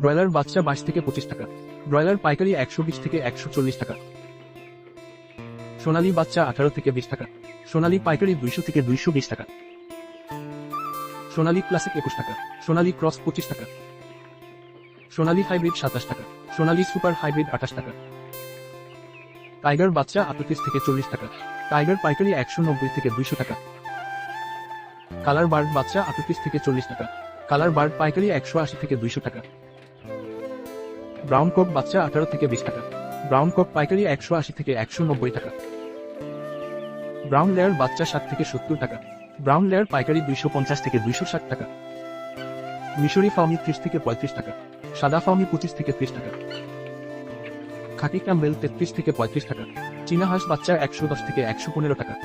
Broiler বাচ্চা 22 থেকে 25 টাকা। ব্রয়লার পাইকারি 120 থেকে 140 টাকা। সোনালী বাচ্চা 18 থেকে 20 টাকা। সোনালী পাইকারি 200 থেকে 220 টাকা। সোনালী ক্লাসিক 21 টাকা। সোনালী ক্রস 25 টাকা। সোনালী হাইব্রিড 27 টাকা। সোনালী সুপার হাইব্রিড 28 টাকা। টাইগার বাচ্চা 38 থেকে 40 টাকা। টাইগার পাইকারি 190 থেকে 200 টাকা। কালার বার্ড বাচ্চা 38 থেকে 40 টাকা। কালার বার্ড পাইকারি 180 থেকে 200 টাকা। ব্রাউন কক বাচ্চা 18 থেকে 20 টাকা। ব্রাউন কক পাইকারি 180 থেকে 190 টাকা। ব্রাউন লেয়ার বাচ্চা 60 থেকে 70 টাকা। ব্রাউন লেয়ার পাইকারি 250 থেকে 260 টাকা। মিশরি ফাউমি 30 থেকে 35 টাকা। সাদা ফাউমি 25 থেকে 30 টাকা। খাকি ক্যাম্বেল 33 থেকে 35 টাকা। চীনা হাঁস বাচ্চা 110 থেকে 115 টাকা।